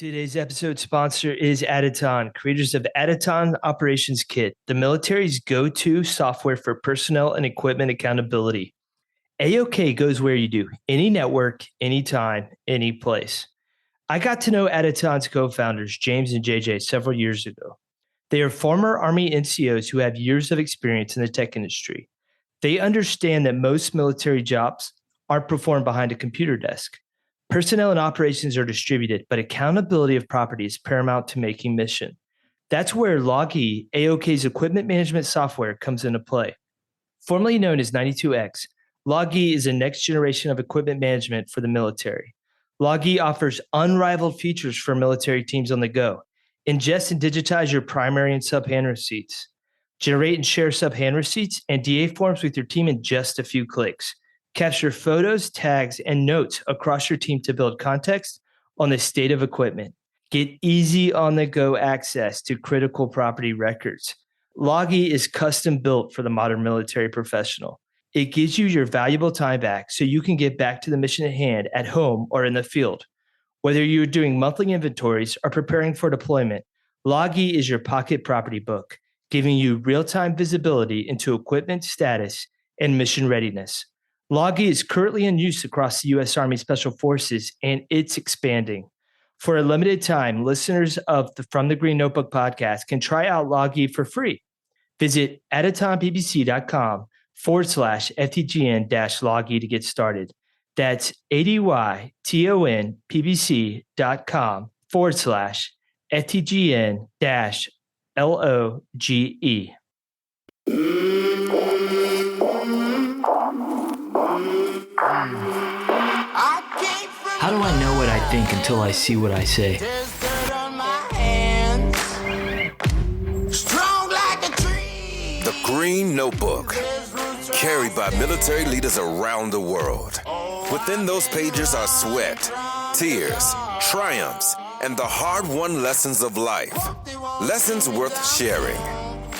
Today's episode sponsor is Aditon, creators of Aditon Operations Kit, the military's go-to software for personnel and equipment accountability. AOK goes where you do, any network, anytime, any place. I got to know Aditon's co-founders, James and JJ, several years ago. They are former Army NCOs who have years of experience in the tech industry. They understand that most military jobs aren't performed behind a computer desk. Personnel and operations are distributed, but accountability of property is paramount to making mission. That's where Logi, AOK's equipment management software, comes into play. Formerly known as 92X, Logi is a next generation of equipment management for the military. Logi offers unrivaled features for military teams on the go. Ingest and digitize your primary and sub-hand receipts. Generate and share sub-hand receipts and DA forms with your team in just a few clicks. Capture photos, tags, and notes across your team to build context on the state of equipment. Get easy on-the-go access to critical property records. Logi is custom built for the modern military professional. It gives you your valuable time back so you can get back to the mission at hand at home or in the field. Whether you're doing monthly inventories or preparing for deployment, Logi is your pocket property book, giving you real-time visibility into equipment status and mission readiness. Logi is currently in use across the U.S. Army Special Forces, and it's expanding. For a limited time, listeners of the From the Green Notebook podcast can try out Logi for free. Visit aditonppc.com/FTGN-Logi to get started. That's aditonppc.com/FTGN-LOGE. How do I know what I think until I see what I say? The Green Notebook, carried by military leaders around the world. Within those pages are sweat, tears, triumphs, and the hard-won lessons of life. Lessons worth sharing.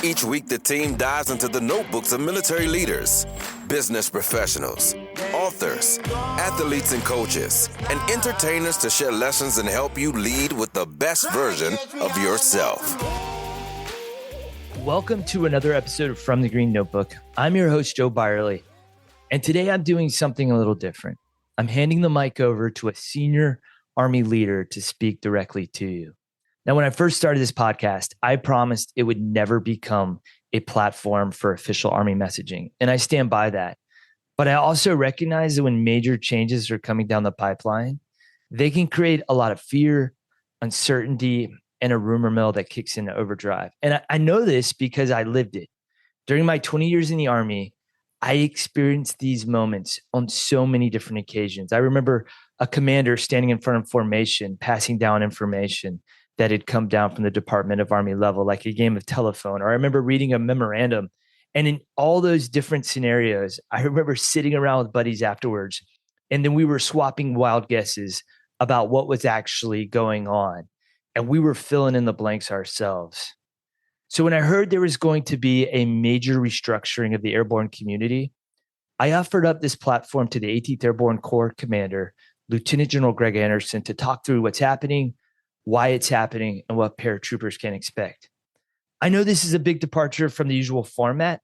Each week, the team dives into the notebooks of military leaders, business professionals, authors, athletes and coaches, and entertainers to share lessons and help you lead with the best version of yourself. Welcome to another episode of From the Green Notebook. I'm your host, Joe Byerly, and today I'm doing something a little different. I'm handing the mic over to a senior Army leader to speak directly to you. Now, when I first started this podcast, I promised it would never become a platform for official Army messaging, and I stand by that. But I also recognize that when major changes are coming down the pipeline, they can create a lot of fear, uncertainty, and a rumor mill that kicks into overdrive. And I know this because I lived it. During my 20 years in the Army, I experienced these moments on so many different occasions. I remember a commander standing in front of formation, passing down information that had come down from the Department of Army level, like a game of telephone. Or I remember reading a memorandum. And in all those different scenarios, I remember sitting around with buddies afterwards, and then we were swapping wild guesses about what was actually going on. And we were filling in the blanks ourselves. So when I heard there was going to be a major restructuring of the airborne community, I offered up this platform to the 18th Airborne Corps Commander, Lieutenant General Greg Anderson, to talk through what's happening, why it's happening, and what paratroopers can expect. I know this is a big departure from the usual format,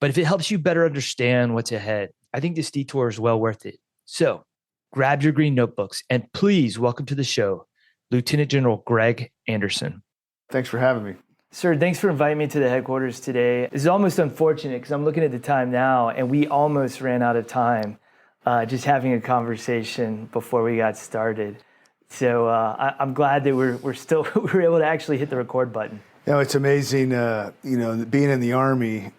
but if it helps you better understand what's ahead, I think this detour is well worth it. So grab your green notebooks and please welcome to the show, Lieutenant General Greg Anderson. Thanks for having me. Sir, thanks for inviting me to the headquarters today. It's almost unfortunate because I'm looking at the time now and we almost ran out of time just having a conversation before we got started. So I'm glad that we're able to actually hit the record button. You know, it's amazing, being in the Army.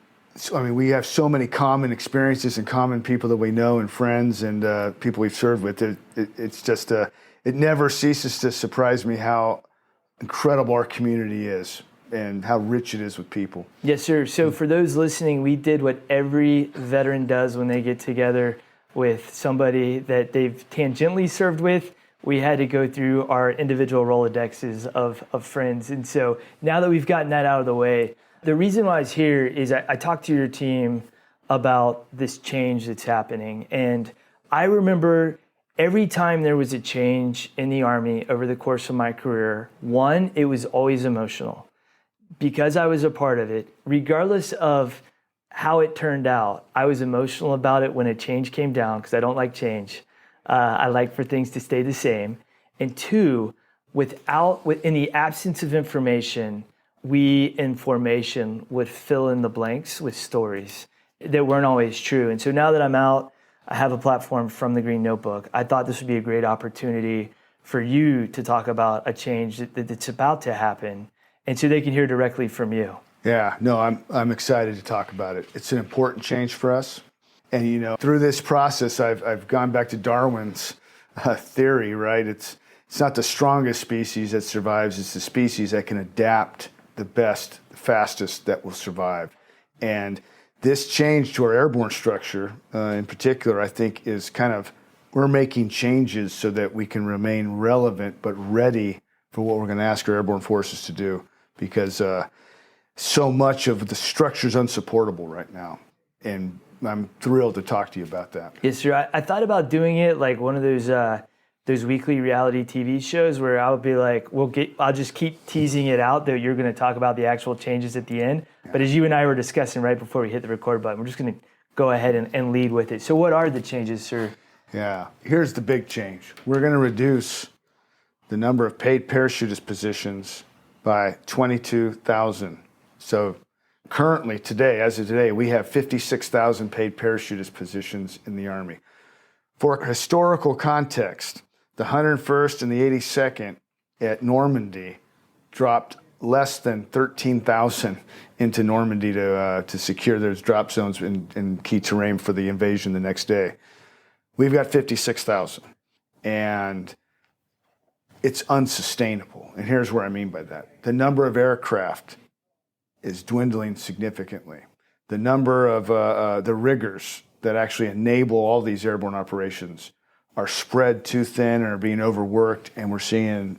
I mean, we have so many common experiences and common people that we know and friends and people we've served with. It's just, it never ceases to surprise me how incredible our community is and how rich it is with people. Yes, sir. So for those listening, we did what every veteran does when they get together with somebody that they've tangentially served with. We had to go through our individual Rolodexes of friends. And so now that we've gotten that out of the way, the reason why I was here is I talked to your team about this change that's happening. And I remember Every time there was a change in the Army over the course of my career, one, it was always emotional. Because I was a part of it, regardless of how it turned out, I was emotional about it when a change came down because I don't like change. I like for things to stay the same. And two, in the absence of information, we in formation would fill in the blanks with stories that weren't always true. And so now that I'm out, I have a platform from the Green Notebook. I thought this would be a great opportunity for you to talk about a change that's about to happen, and so they can hear directly from you. Yeah, no, I'm excited to talk about it. It's an important change for us. And, through this process, I've gone back to Darwin's theory, right? It's not the strongest species that survives. It's the species that can adapt the best, the fastest that will survive. And this change to our airborne structure, in particular, I think is we're making changes so that we can remain relevant but ready for what we're going to ask our airborne forces to do, because so much of the structure is unsupportable right now. And I'm thrilled to talk to you about that. Yes, sir. I thought about doing it like one of those weekly reality TV shows where I would be like, I'll just keep teasing it out that you're going to talk about the actual changes at the end. Yeah. But as you and I were discussing right before we hit the record button, we're just going to go ahead and lead with it. So what are the changes, sir? Yeah, here's the big change. We're going to reduce the number of paid parachutist positions by 22,000. So currently, as of today, we have 56,000 paid parachutist positions in the Army. For historical context, the 101st and the 82nd at Normandy dropped less than 13,000 into Normandy to secure those drop zones in key terrain for the invasion the next day. We've got 56,000, and it's unsustainable. And here's what I mean by that. The number of aircraft is dwindling significantly. The number of the riggers that actually enable all these airborne operations are spread too thin and are being overworked, and we're seeing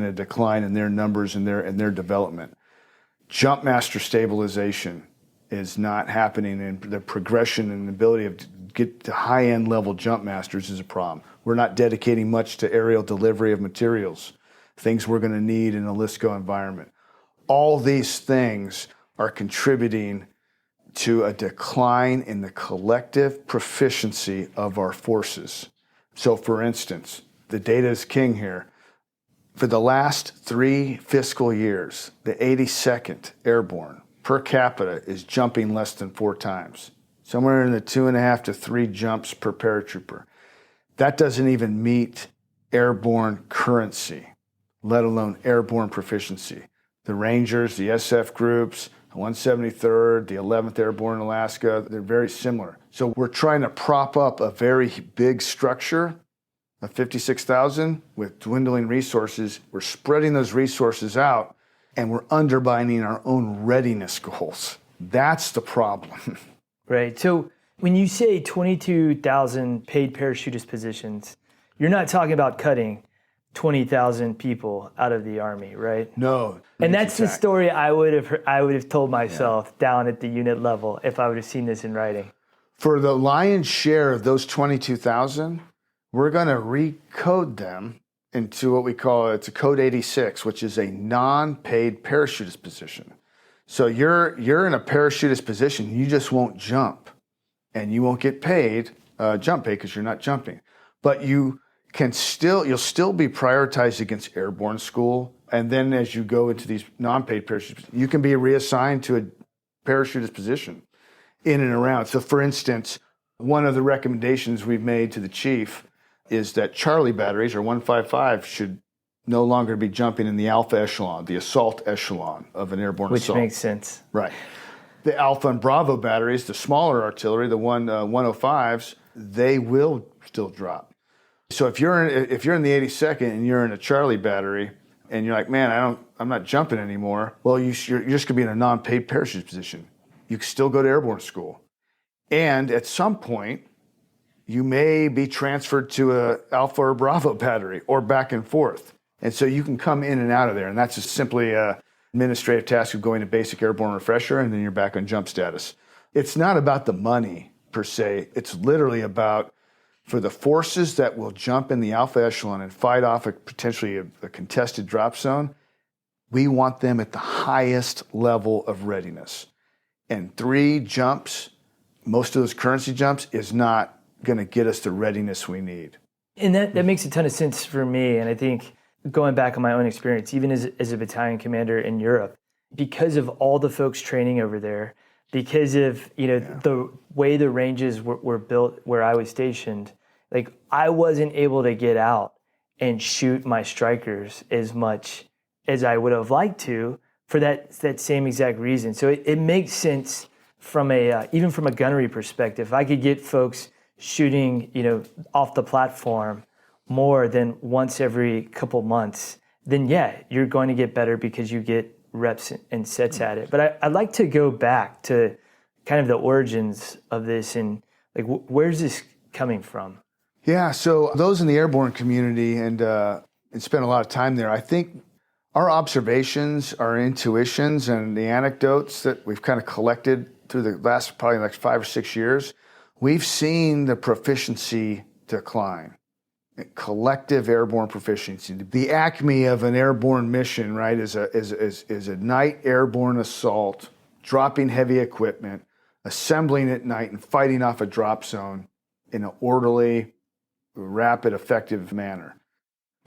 a decline in their numbers and their development. Jump master stabilization is not happening, and the progression and ability of get to high-end level jump masters is a problem. We're not dedicating much to aerial delivery of materials, things we're going to need in a LSCO environment. All these things are contributing to a decline in the collective proficiency of our forces. So, for instance, the data is king here. For the last 3 fiscal years, the 82nd Airborne per capita is jumping less than 4 times, somewhere in the 2.5 to 3 jumps per paratrooper. That doesn't even meet airborne currency, let alone airborne proficiency. The Rangers, the SF groups, the 173rd, the 11th Airborne Alaska, they're very similar. So we're trying to prop up a very big structure of 56,000 with dwindling resources. We're spreading those resources out, and we're undermining our own readiness goals. That's the problem. Right. So when you say 22,000 paid parachutist positions, you're not talking about cutting 20,000 people out of the Army, right? No. And that's the story I would have told myself down at the unit level if I would have seen this in writing. For the lion's share of those 22,000, we're going to recode them into what we call, it's a code 86, which is a non-paid parachutist position. So you're in a parachutist position, you just won't jump, and you won't get paid jump pay because you're not jumping. But you'll still be prioritized against airborne school, and then as you go into these non-paid parachutists, you can be reassigned to a parachutist position in and around. So, for instance, one of the recommendations we've made to the chief is that Charlie batteries, or 155, should no longer be jumping in the alpha echelon, the assault echelon of an airborne assault. Which makes sense. Right. The alpha and bravo batteries, the smaller artillery, the 105s, they will still drop. So if you're in the 82nd and you're in a Charlie battery and you're like, man, I'm not jumping anymore, well, you're just going to be in a non-paid parachute position. You can still go to airborne school. And at some point, you may be transferred to a Alpha or Bravo battery or back and forth. And so you can come in and out of there. And that's just simply an administrative task of going to basic airborne refresher, and then you're back on jump status. It's not about the money per se. It's literally about For the forces that will jump in the alpha echelon and fight off potentially a contested drop zone, we want them at the highest level of readiness. And 3 jumps, most of those currency jumps, is not going to get us the readiness we need. And that makes a ton of sense for me. And I think going back on my own experience, even as a battalion commander in Europe, because of all the folks training over there, because of the way the ranges were built where I was stationed, like I wasn't able to get out and shoot my strikers as much as I would have liked to for that same exact reason. So it makes sense from even from a gunnery perspective. If I could get folks shooting off the platform more than once every couple months, then yeah, you're going to get better because you get reps and sets at it. But I'd like to go back to kind of the origins of this and like where's this coming from? Yeah, so those in the airborne community and spent a lot of time there, I think our observations, our intuitions, and the anecdotes that we've kind of collected through the last probably like 5 or 6 years, we've seen the proficiency decline. Collective airborne proficiency. The acme of an airborne mission, right, is a night airborne assault, dropping heavy equipment, assembling at night, and fighting off a drop zone in an orderly, rapid, effective manner.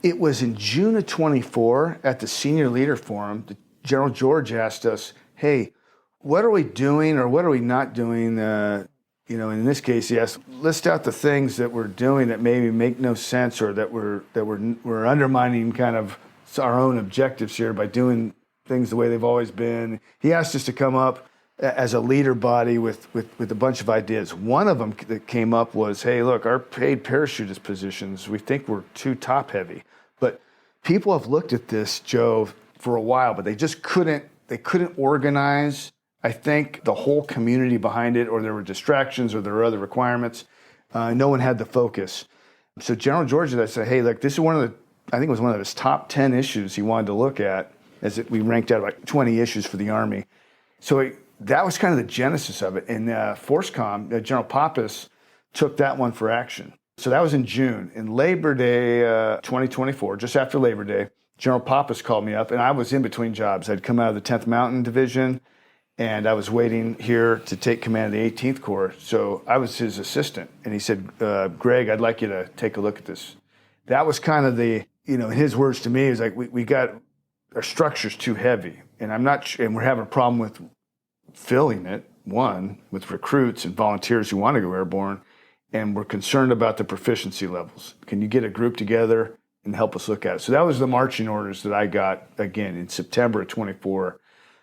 It was in June of 24 at the Senior Leader Forum, General George asked us, hey, what are we doing or what are we not doing? In this case, he asked, list out the things that we're doing that maybe make no sense or that we're undermining kind of our own objectives here by doing things the way they've always been. He asked us to come up as a leader body with a bunch of ideas. One of them that came up was, hey, look, our paid parachutist positions, we think we're too top heavy. But people have looked at this, Joe, for a while, but they just couldn't organize, I think, the whole community behind it, or there were distractions or there were other requirements. No one had the focus. So General George, I said, hey, look, this is I think it was one of his top 10 issues he wanted to look at, we ranked out like 20 issues for the Army. So that was kind of the genesis of it. And FORSCOM, General Pappas, took that one for action. So that was in June. In Labor Day 2024, just after Labor Day, General Pappas called me up, and I was in between jobs. I'd come out of the 10th Mountain Division, and I was waiting here to take command of the 18th Corps. So I was his assistant, and he said, Greg, I'd like you to take a look at this. That was kind of in his words to me, it was like, we got, our structure's too heavy, and and we're having a problem with filling it, one, with recruits and volunteers who want to go airborne, and we're concerned about the proficiency levels. Can you get a group together and help us look at it? So that was the marching orders that I got, again, in September of 24,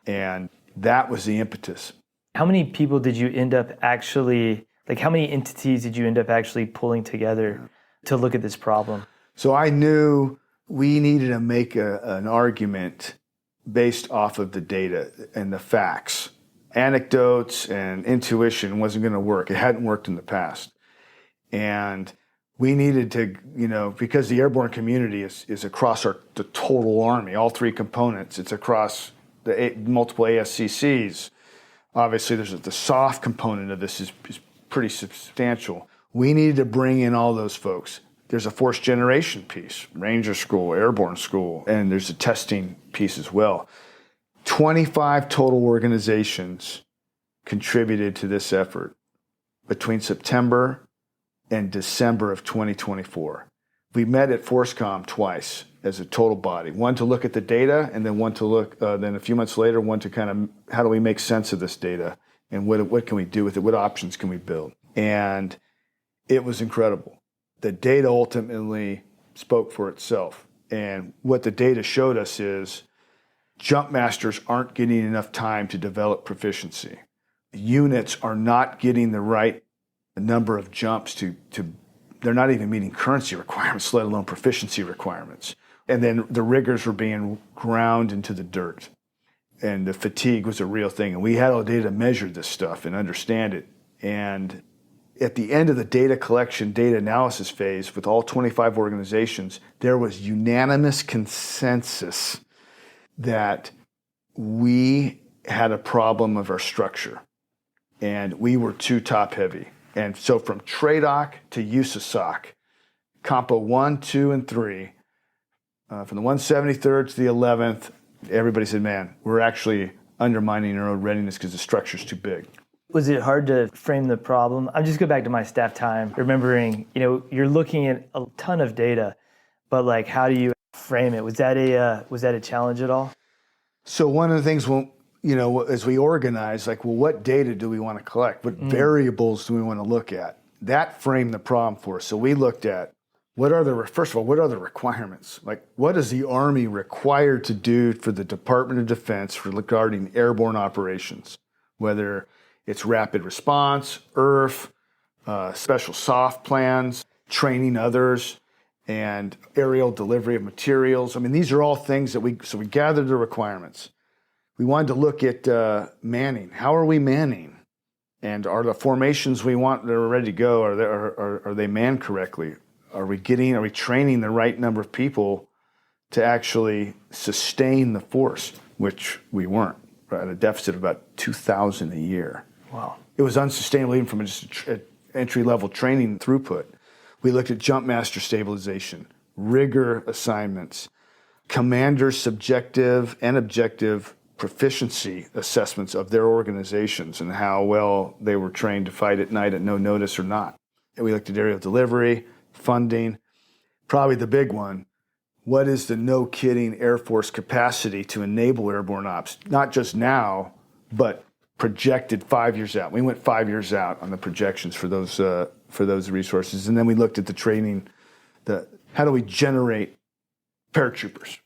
and that was the impetus. How many people did you end up actually, how many entities did you end up actually pulling together to look at this problem? So I knew we needed to make an argument based off of the data and the facts. Anecdotes and intuition wasn't going to work. It hadn't worked in the past. And we needed to, because the airborne community is across the total Army, all 3 components. It's across the multiple ASCCs. Obviously, there's the soft component of this is pretty substantial. We needed to bring in all those folks. There's a force generation piece, Ranger School, Airborne School, and there's a testing piece as well. 25 total organizations contributed to this effort between September and December of 2024. We met at FORSCOM twice as a total body, one to look at the data, and then one to look, then a few months later, one to kind of, how do we make sense of this data, and what can we do with it, what options can we build? And it was incredible. The data ultimately spoke for itself. And what the data showed us is jump masters aren't getting enough time to develop proficiency. Units are not getting the right number of jumps to they're not even meeting currency requirements, let alone proficiency requirements. And then the riggers were being ground into the dirt. And the fatigue was a real thing. And we had all the data to measure this stuff and understand it. And at the end of the data collection, data analysis phase with all 25 organizations, there was unanimous consensus that we had a problem of our structure. And we were too top heavy. And so from TRADOC to USASOC, Compo 1, 2, and 3, from the 173rd to the 11th, everybody said, man, we're actually undermining our own readiness because the structure's too big. Was it hard to frame the problem? I'm just go back to my staff time, remembering, you're looking at a ton of data, but like, how do you frame it? Was that a challenge at all? So one of the things, as we organize, what data do we want to collect? What variables do we want to look at? That framed the problem for us. So we looked at first of all, what are the requirements? Like, what is the Army required to do for the Department of Defense regarding airborne operations? Whether it's rapid response, IRF, special soft plans, training others, and aerial delivery of materials. I mean, these are all things that we gathered the requirements. We wanted to look at manning. How are we manning? And are the formations we want that are ready to go, are they manned correctly? Are we training the right number of people to actually sustain the force, which we weren't, at a deficit of about 2,000 a year. Wow. It was unsustainable even from just entry-level training throughput. We looked at jump master stabilization, rigor assignments, commander subjective and objective proficiency assessments of their organizations and how well they were trained to fight at night at no notice or not. And we looked at aerial delivery, funding, probably the big one. What is the no-kidding Air Force capacity to enable airborne ops? Not just now, but projected 5 years out. We went 5 years out on the projections for those resources. And then we looked at the training, how do we generate paratroopers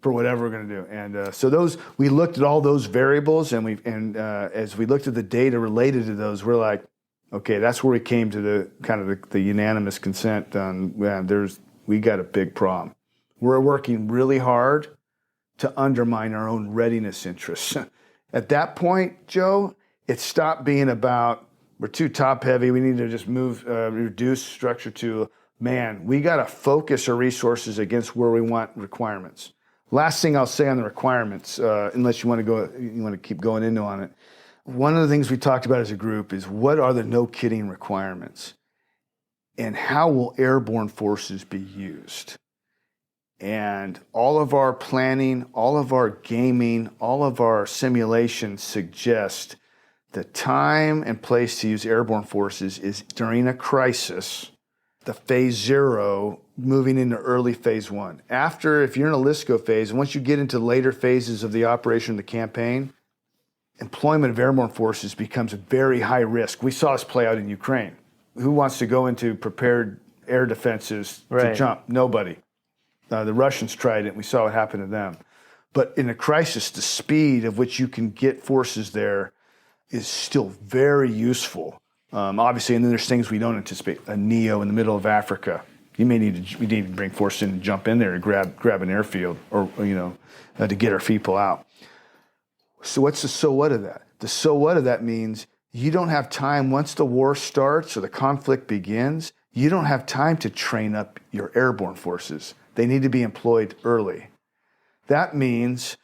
for whatever we're going to do? And so we looked at all those variables, and as we looked at the data related to those, we're like, okay, that's where we came to the unanimous consent on, we got a big problem. We're working really hard to undermine our own readiness interests. At that point, Joe, it stopped being about, we're too top heavy, we need to just reduce structure to, man, we got to focus our resources against where we want requirements. Last thing I'll say on the requirements, unless you want to keep going into on it. One of the things we talked about as a group is what are the no-kidding requirements and how will airborne forces be used? And all of our planning, all of our gaming, all of our simulations suggest the time and place to use airborne forces is during a crisis, the phase 0, moving into early phase 1. After, if you're in a LISCO phase, and once you get into later phases of the operation of the campaign, employment of airborne forces becomes a very high risk. We saw this play out in Ukraine. Who wants to go into prepared air defenses to jump? Nobody. The Russians tried it, and we saw what happened to them. But in a crisis, the speed of which you can get forces there is still very useful. Obviously, and then there's things we don't anticipate. A NEO in the middle of Africa. We need to bring forces in and jump in there and grab an airfield, or to get our people out. So what's the so what of that? The so what of that means you don't have time, once the war starts or the conflict begins, you don't have time to train up your airborne forces. They need to be employed early. That means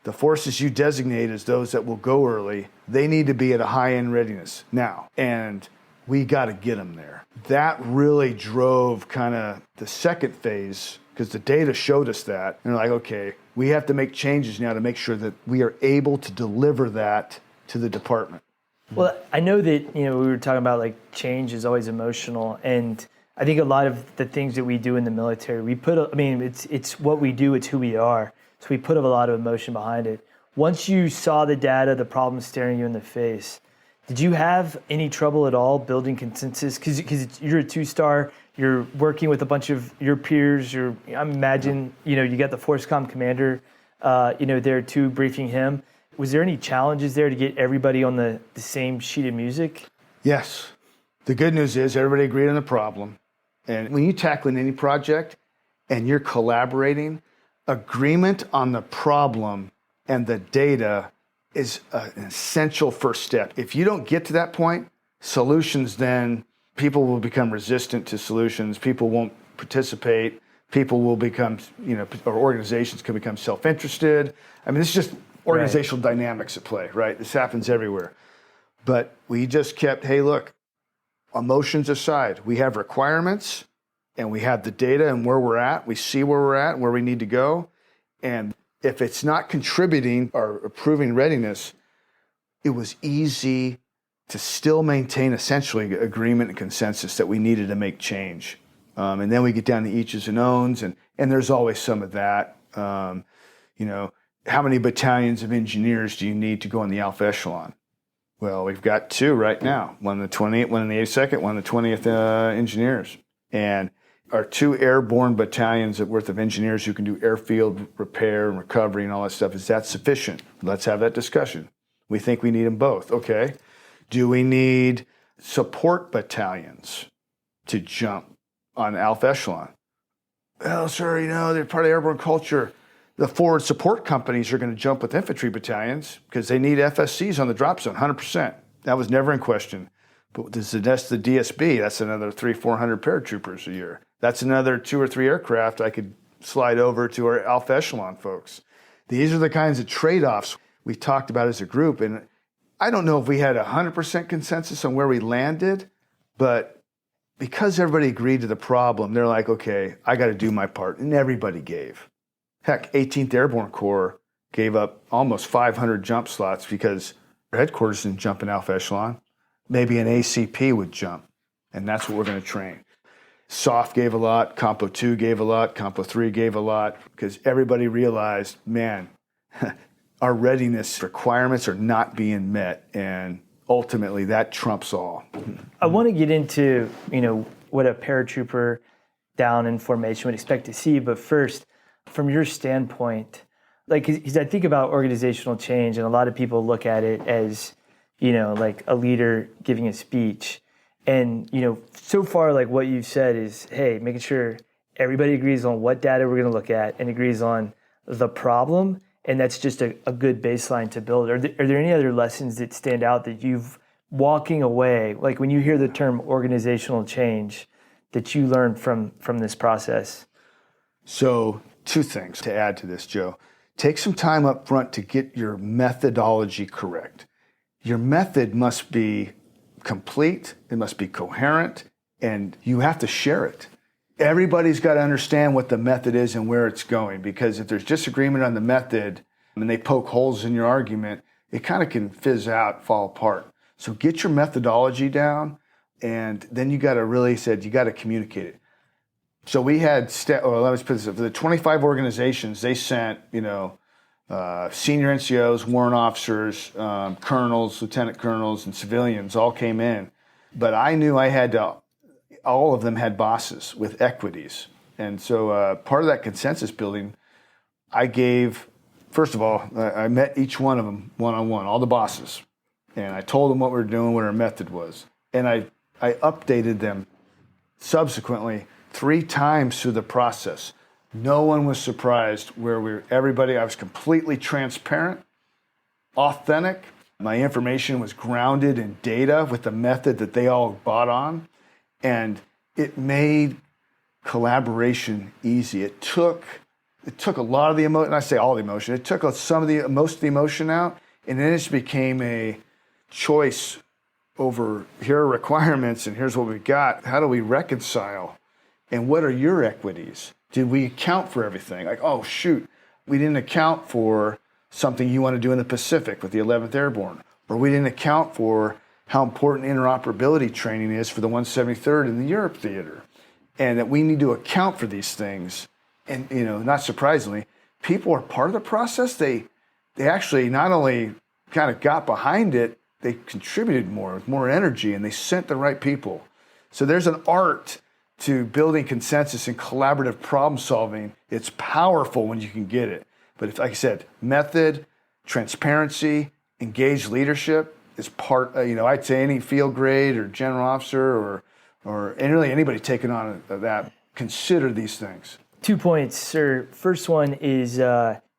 the forces you designate as those that will go early, they need to be at a high-end readiness now. And we got to get them there. That really drove kind of the second phase, because the data showed us that. And they're like, okay, we have to make changes now to make sure that we are able to deliver that to the department. Well, I know that, we were talking about like change is always emotional, and I think a lot of the things that we do in the military, it's what we do, it's who we are. So we put a lot of emotion behind it. Once you saw the data, the problem staring you in the face, did you have any trouble at all building consensus? Because you're a 2-star, you're working with a bunch of your peers. I imagine, you got the FORSCOM commander, there too, briefing him. Was there any challenges there to get everybody on the same sheet of music? Yes. The good news is everybody agreed on the problem. And when you're tackling any project and you're collaborating, agreement on the problem and the data is an essential first step. If you don't get to that point, solutions, then people will become resistant to solutions. People won't participate. People will become, or organizations can become self-interested. It's just organizational dynamics at play, right? This happens everywhere. But we just kept, hey, look, emotions aside, we have requirements and we have the data and where we're at. We see where we're at and where we need to go. And if it's not contributing or improving readiness, it was easy to still maintain essentially agreement and consensus that we needed to make change. And then we get down to each's and owns, and there's always some of that. How many battalions of engineers do you need to go in the Alpha Echelon? Well, we've got 2 right now, one in the 28th, one in the 82nd, one in the 20th engineers. And our 2 airborne battalions worth of engineers who can do airfield repair and recovery and all that stuff, is that sufficient? Let's have that discussion. We think we need them both. Okay. Do we need support battalions to jump on Alpha Echelon? Well, sir, they're part of airborne culture. The forward support companies are going to jump with infantry battalions because they need FSCs on the drop zone, 100%. That was never in question. But that's the DSB. That's another 300-400 paratroopers a year. That's another 2 or 3 aircraft I could slide over to our Alpha Echelon folks. These are the kinds of trade-offs we talked about as a group. And I don't know if we had 100% consensus on where we landed, but because everybody agreed to the problem, they're like, okay, I got to do my part. And everybody gave. Heck, 18th Airborne Corps gave up almost 500 jump slots because their headquarters didn't jump in Alpha Echelon. Maybe an ACP would jump, and that's what we're going to train. SOF gave a lot, Compo 2 gave a lot, Compo 3 gave a lot, because everybody realized, man, our readiness requirements are not being met, and ultimately that trumps all. I want to get into, what a paratrooper down in formation would expect to see, but first, from your standpoint, because I think about organizational change, and a lot of people look at it as, like a leader giving a speech. And, so far, like what you've said is, hey, making sure everybody agrees on what data we're going to look at and agrees on the problem. And that's just a good baseline to build. Are there any other lessons that stand out that you've walking away, like when you hear the term organizational change, that you learned from this process? So 2 things to add to this, Joe. Take some time up front to get your methodology correct. Your method must be complete, it must be coherent, and you have to share it. Everybody's got to understand what the method is and where it's going, because if there's disagreement on the method and they poke holes in your argument, it kind of can fizz out, fall apart. So get your methodology down, and then you got to communicate it. So we had, let me put this up, for the 25 organizations, they sent, senior NCOs, warrant officers, colonels, lieutenant colonels, and civilians all came in. But I knew all of them had bosses with equities. And so part of that consensus building, I gave, first of all, I met each one of them one-on-one, all the bosses. And I told them what we were doing, what our method was. And I updated them subsequently 3 times through the process. No one was surprised I was completely transparent, authentic. My information was grounded in data with the method that they all bought on. And it made collaboration easy. It took a lot of the emotion, and I say all the emotion, it took most of the emotion out, and then it just became a choice over here are requirements and here's what we got. How do we reconcile? And what are your equities? Did we account for everything? Like, oh, shoot, we didn't account for something you want to do in the Pacific with the 11th Airborne. Or we didn't account for how important interoperability training is for the 173rd in the Europe theater. And that we need to account for these things. And, not surprisingly, people are part of the process. They actually not only kind of got behind it, they contributed more with more energy, and they sent the right people. So there's an art to building consensus and collaborative problem solving. It's powerful when you can get it. But if, like I said, method, transparency, engaged leadership is part, I'd say any field grade or general officer or really anybody taking on that, consider these things. 2 points, sir. First one is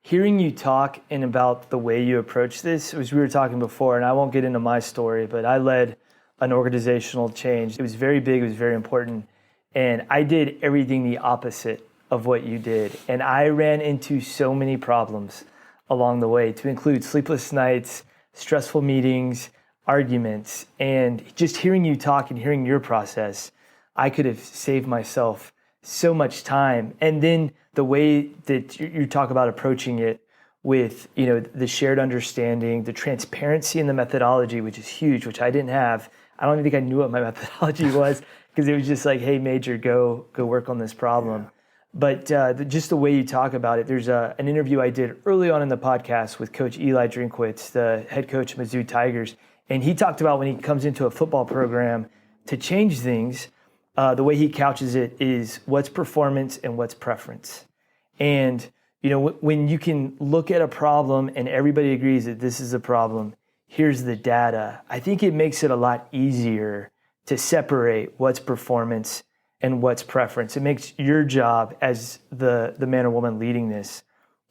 hearing you talk and about the way you approach this. As we were talking before, and I won't get into my story, but I led an organizational change. It was very big, it was very important. And I did everything the opposite of what you did. And I ran into so many problems along the way, to include sleepless nights, stressful meetings, arguments. And just hearing you talk and hearing your process, I could have saved myself so much time. And then the way that you talk about approaching it with, the shared understanding, the transparency in the methodology, which is huge, which I didn't have. I don't even think I knew what my methodology was, because it was just like, hey, Major, go work on this problem. Yeah. But just the way you talk about it, there's an interview I did early on in the podcast with Coach Eli Drinkwitz, the head coach of Mizzou Tigers. And he talked about when he comes into a football program to change things, the way he couches it is what's performance and what's preference. And, when you can look at a problem and everybody agrees that this is a problem, here's the data, I think it makes it a lot easier to separate what's performance and what's preference. It makes your job as the man or woman leading this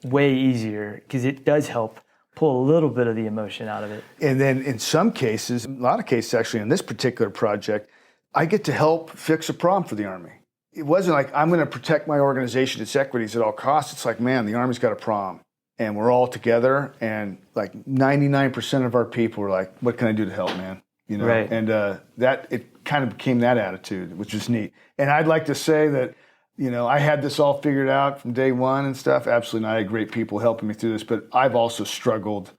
way easier, because it does help pull a little bit of the emotion out of it. And then in some cases, a lot of cases actually in this particular project, I get to help fix a problem for the Army. It wasn't like I'm going to protect my organization, its equities at all costs. It's like, man, the Army's got a problem. And we're all together, and like 99% of our people were like, what can I do to help, man? Right. And that it kind of became that attitude, which was neat. And I'd like to say that, I had this all figured out from day one and stuff. Absolutely not. I had great people helping me through this, but I've also struggled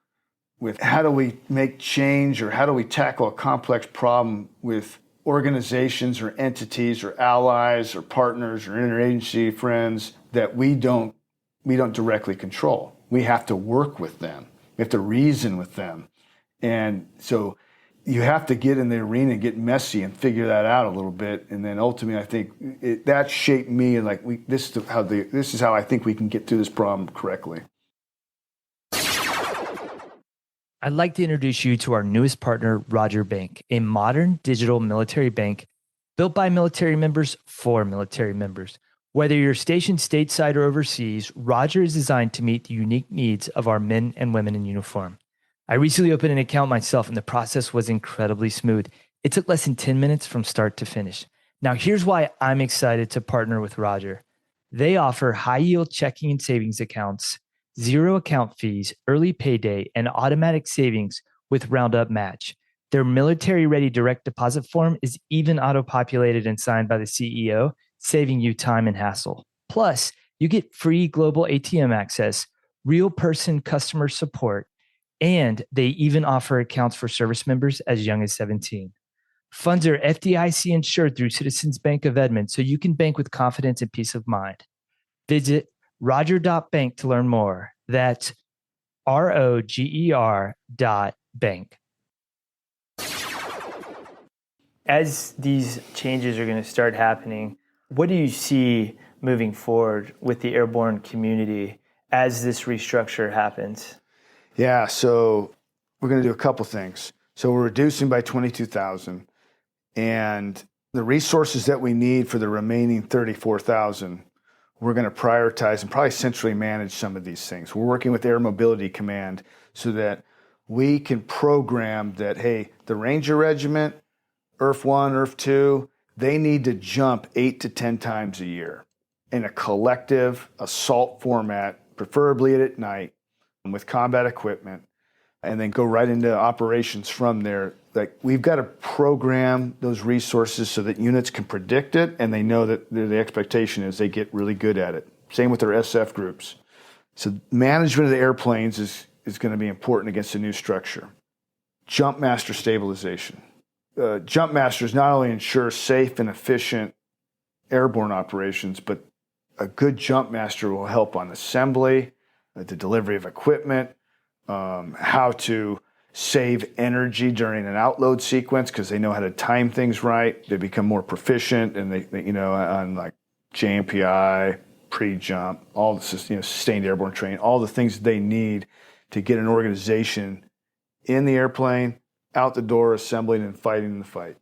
with how do we make change, or how do we tackle a complex problem with organizations or entities or allies or partners or interagency friends that we don't directly control. We have to work with them. We have to reason with them. And so you have to get in the arena and get messy and figure that out a little bit. And then ultimately, I think that shaped me. And this is how I think we can get through this problem correctly. I'd like to introduce you to our newest partner, Roger Bank, a modern digital military bank built by military members for military members. Whether you're stationed stateside or overseas, Roger is designed to meet the unique needs of our men and women in uniform. I recently opened an account myself, and the process was incredibly smooth. It took less than 10 minutes from start to finish. Now, here's why I'm excited to partner with Roger. They offer high-yield checking and savings accounts, 0 account fees, early payday, and automatic savings with Roundup Match. Their military-ready direct deposit form is even auto-populated and signed by the CEO, saving you time and hassle. Plus, you get free global ATM access, real person customer support, and they even offer accounts for service members as young as 17. Funds are FDIC insured through Citizens Bank of Edmond, so you can bank with confidence and peace of mind. Visit roger.bank to learn more. That's ROGER.bank. As these changes are going to start happening, what do you see moving forward with the airborne community as this restructure happens? Yeah, so we're going to do a couple things. So we're reducing by 22,000, and the resources that we need for the remaining 34,000, we're going to prioritize and probably centrally manage some of these things. We're working with Air Mobility Command so that we can program that, hey, the Ranger Regiment, IRF 1, IRF 2, they need to jump 8 to 10 times a year in a collective assault format, preferably at night, with combat equipment, and then go right into operations from there. Like, we've got to program those resources so that units can predict it, and they know that the expectation is they get really good at it. Same with their SF groups. So management of the airplanes is going to be important against the new structure. Jump master stabilization. Jump masters not only ensure safe and efficient airborne operations, but a good jump master will help on assembly, the delivery of equipment, how to save energy during an outload sequence because they know how to time things right. They become more proficient, and they on like JMPI, pre-jump, all the sustained airborne training, all the things they need to get an organization in the airplane, out the door, assembling and fighting in the fight.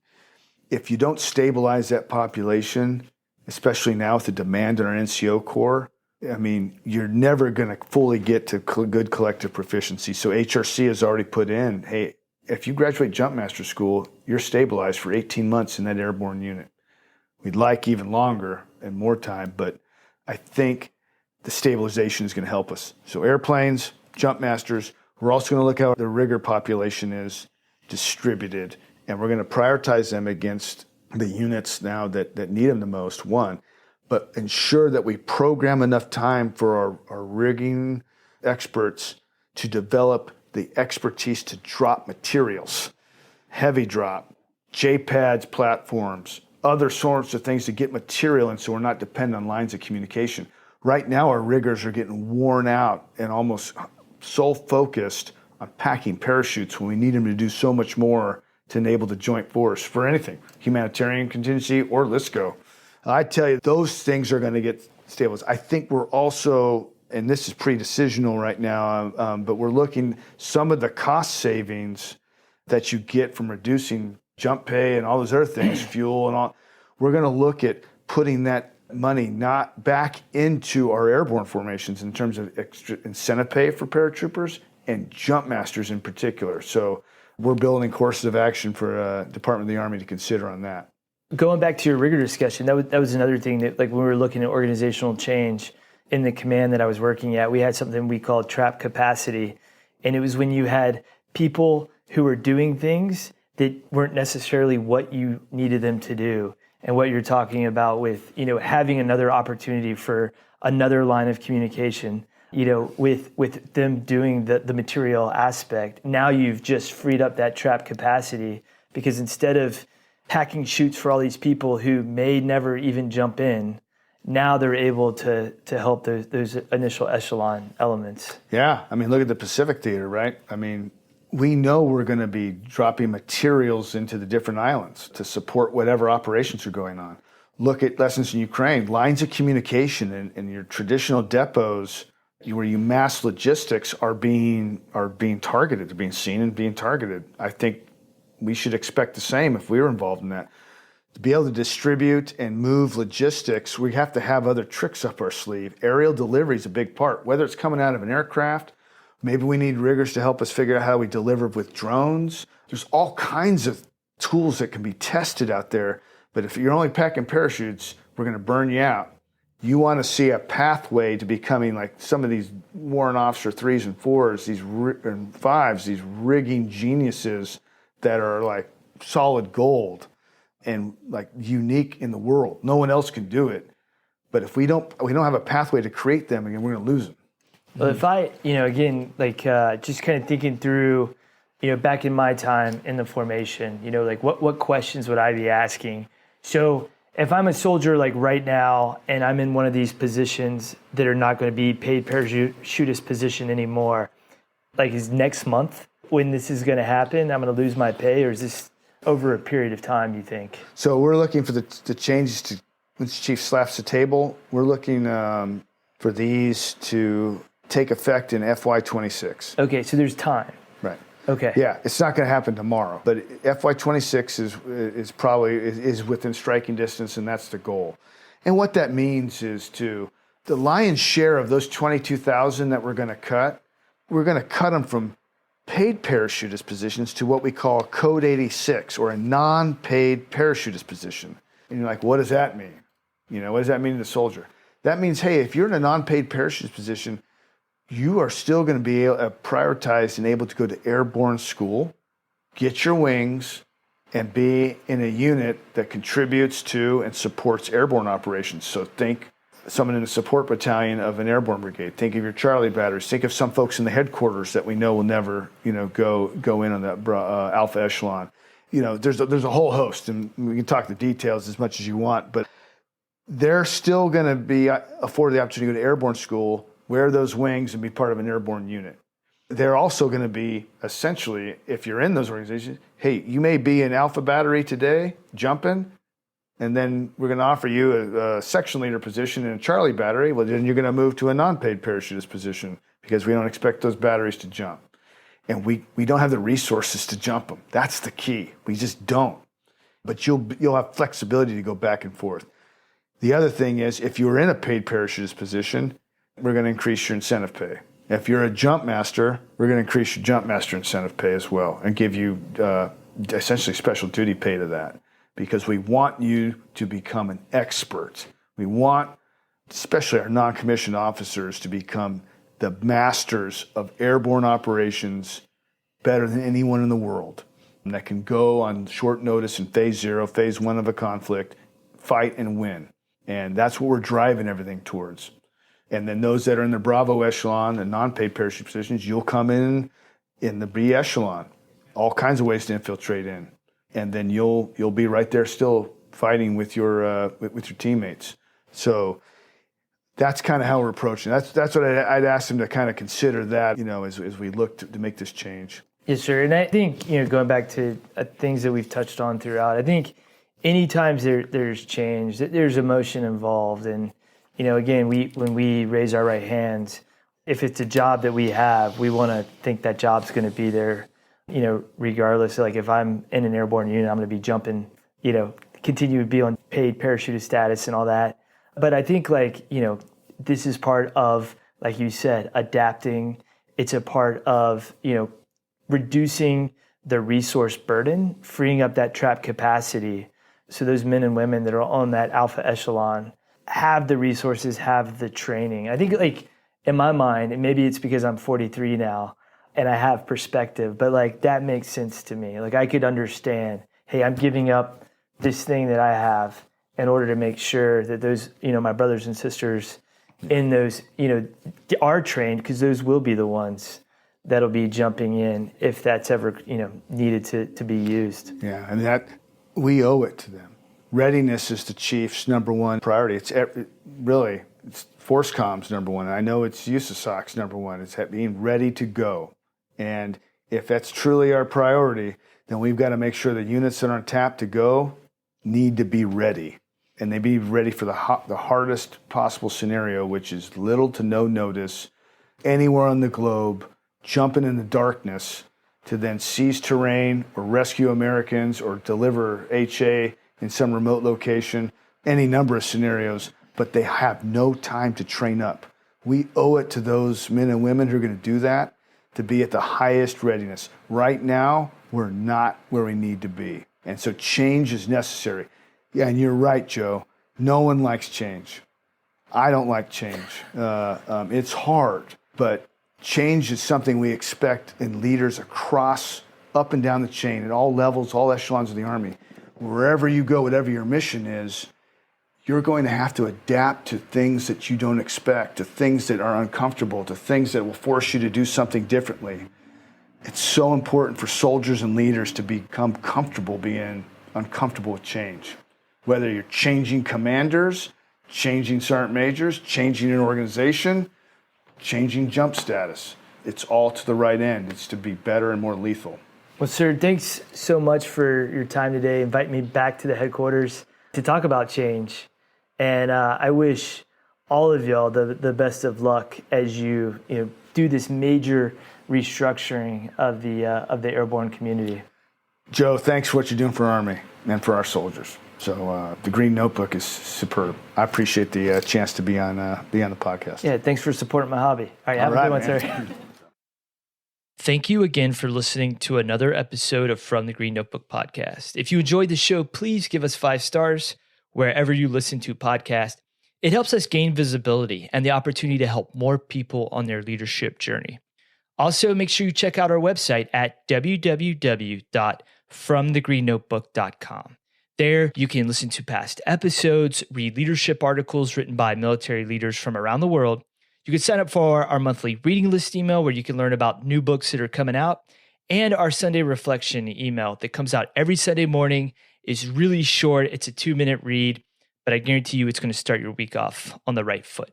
If you don't stabilize that population, especially now with the demand on our NCO Corps, I mean, you're never going to fully get to good collective proficiency. So HRC has already put in, hey, if you graduate Jump Master School, you're stabilized for 18 months in that airborne unit. We'd like even longer and more time, but I think the stabilization is going to help us. So airplanes, Jump Masters. We're also going to look at how the rigger population is distributed, and we're going to prioritize them against the units now that need them the most, one, but ensure that we program enough time for our rigging experts to develop the expertise to drop materials, heavy drop, J-pads platforms, other sorts of things to get material in so we're not dependent on lines of communication. Right now, our riggers are getting worn out and almost sole focused on packing parachutes when we need them to do so much more to enable the joint force for anything, humanitarian contingency or LSCO. I tell you, those things are going to get stabilized. I think we're also, and this is pre-decisional right now, but we're looking some of the cost savings that you get from reducing jump pay and all those other things, fuel and all. We're going to look at putting that money not back into our airborne formations in terms of extra incentive pay for paratroopers and jump masters in particular. So we're building courses of action for Department of the Army to consider on that. Going back to your rigor discussion, that was another thing that, like, when we were looking at organizational change in the command that I was working at, we had something we called trap capacity. And it was when you had people who were doing things that weren't necessarily what you needed them to do. And what you're talking about with, having another opportunity for another line of communication, with them doing the material aspect. Now you've just freed up that trap capacity, because instead of packing chutes for all these people who may never even jump in, now they're able to help those initial echelon elements. Yeah, look at the Pacific Theater, right? We know we're going to be dropping materials into the different islands to support whatever operations are going on. Look at lessons in Ukraine, lines of communication in your traditional depots where you mass logistics are being targeted, they're being seen and being targeted. I think we should expect the same if we were involved in that. To be able to distribute and move logistics, we have to have other tricks up our sleeve. Aerial delivery is a big part, whether it's coming out of an aircraft. Maybe we need riggers to help us figure out how we deliver with drones. There's all kinds of tools that can be tested out there, but if you're only packing parachutes, we're going to burn you out. You want to see a pathway to becoming like some of these warrant officer 3s and 4s, and 5s, these rigging geniuses that are like solid gold and like unique in the world. No one else can do it. But if we don't have a pathway to create them, again, we're going to lose them. Well, if I, again, just kind of thinking through, back in my time in the formation, what questions would I be asking? So if I'm a soldier like right now and I'm in one of these positions that are not going to be paid parachutist position anymore, like, is next month when this is going to happen, I'm going to lose my pay, or is this over a period of time, you think? So we're looking for the changes to, when the chief slaps the table, we're looking for these to take effect in FY26. Okay, so there's time. Right. Okay. Yeah, it's not going to happen tomorrow, but FY26 is probably within striking distance, and that's the goal. And what that means is the lion's share of those 22,000 that we're going to cut them from paid parachutist positions to what we call Code 86, or a non-paid parachutist position. And you're like, what does that mean? What does that mean to the soldier? That means, hey, if you're in a non-paid parachutist position, you are still going to be prioritized and able to go to airborne school, get your wings, and be in a unit that contributes to and supports airborne operations. So think someone in the support battalion of an airborne brigade. Think of your Charlie batteries. Think of some folks in the headquarters that we know will never, go in on that alpha echelon. There's a whole host, and we can talk the details as much as you want, but they're still going to be afforded the opportunity to go to airborne school, wear those wings, and be part of an airborne unit. They're also going to be, essentially, if you're in those organizations, hey, you may be in Alpha Battery today, jumping, and then we're going to offer you a section leader position in a Charlie Battery. Well, then you're going to move to a non-paid parachutist position because we don't expect those batteries to jump. And we don't have the resources to jump them. That's the key. We just don't. But you'll have flexibility to go back and forth. The other thing is, if you're in a paid parachutist position, we're going to increase your incentive pay. If you're a jump master, we're going to increase your jump master incentive pay as well and give you essentially special duty pay to that, because we want you to become an expert. We want, especially our non-commissioned officers, to become the masters of airborne operations better than anyone in the world. that can go on short notice in phase 0, phase 1 of a conflict, fight and win. And that's what we're driving everything towards. And then those that are in the Bravo echelon, the non-paid parachute positions, you'll come in the B echelon. All kinds of ways to infiltrate in. And then you'll be right there still fighting with your teammates. So that's kind of how we're approaching. That's what I'd ask them to kind of consider that, as we look to make this change. Yes, sir. And I think, going back to things that we've touched on throughout, I think anytime there's change, there's emotion involved. And, again, when we raise our right hands, if it's a job that we have, we want to think that job's going to be there, regardless. Like if I'm in an airborne unit, I'm going to be jumping, continue to be on paid parachutist status and all that. But I think this is part of, like you said, adapting. It's a part of, reducing the resource burden, freeing up that trap capacity. So those men and women that are on that alpha echelon have the resources, have the training. I think in my mind, and maybe it's because I'm 43 now and I have perspective, but that makes sense to me. I could understand, hey, I'm giving up this thing that I have in order to make sure that those, my brothers and sisters in those, are trained, because those will be the ones that'll be jumping in if that's ever, needed to be used. Yeah, and that we owe it to them. Readiness is the chief's number one priority. It's FORSCOM's number one. I know it's USASOC's number one. It's being ready to go. And if that's truly our priority, then we've got to make sure the units that are on tap to go need to be ready. And they be ready for the hardest possible scenario, which is little to no notice, anywhere on the globe, jumping in the darkness to then seize terrain or rescue Americans or deliver HA in some remote location, any number of scenarios, but they have no time to train up. We owe it to those men and women who are going to do that to be at the highest readiness. Right now, we're not where we need to be. And so change is necessary. Yeah, and you're right, Joe. No one likes change. I don't like change. It's hard, but change is something we expect in leaders across, up and down the chain, at all levels, all echelons of the Army. Wherever you go, whatever your mission is, you're going to have to adapt to things that you don't expect, to things that are uncomfortable, to things that will force you to do something differently. It's so important for soldiers and leaders to become comfortable being uncomfortable with change. Whether you're changing commanders, changing sergeant majors, changing an organization, changing jump status. It's all to the right end. It's to be better and more lethal. Well, sir, thanks so much for your time today. Invite me back to the headquarters to talk about change. And I wish all of y'all the best of luck as you do this major restructuring of the airborne community. Joe, thanks for what you're doing for Army and for our soldiers. So the Green Notebook is superb. I appreciate the chance to be on the podcast. Yeah, thanks for supporting my hobby. All right, have a good one, sir. Thank you again for listening to another episode of From the Green Notebook podcast. If you enjoyed the show, please give us 5 stars wherever you listen to podcasts. It helps us gain visibility and the opportunity to help more people on their leadership journey. Also, make sure you check out our website at www.fromthegreennotebook.com. There, you can listen to past episodes, read leadership articles written by military leaders from around the world. You can sign up for our monthly reading list email where you can learn about new books that are coming out, and our Sunday reflection email that comes out every Sunday morning. Is really short. It's a 2-minute read, but I guarantee you it's going to start your week off on the right foot.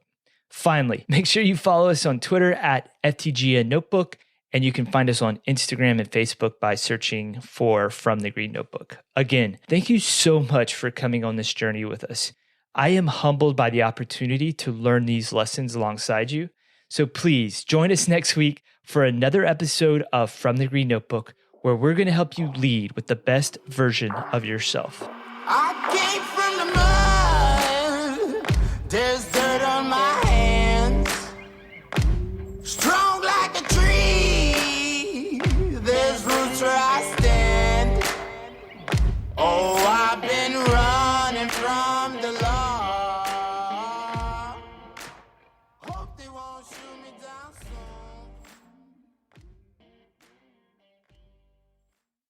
Finally, make sure you follow us on Twitter at FTGN Notebook, and you can find us on Instagram and Facebook by searching for From the Green Notebook. Again, thank you so much for coming on this journey with us. I am humbled by the opportunity to learn these lessons alongside you. So please join us next week for another episode of From the Green Notebook, where we're going to help you lead with the best version of yourself. I came from the mud. There's dirt on my hands. Strong like a tree. There's roots where I stand. Oh, I've been running from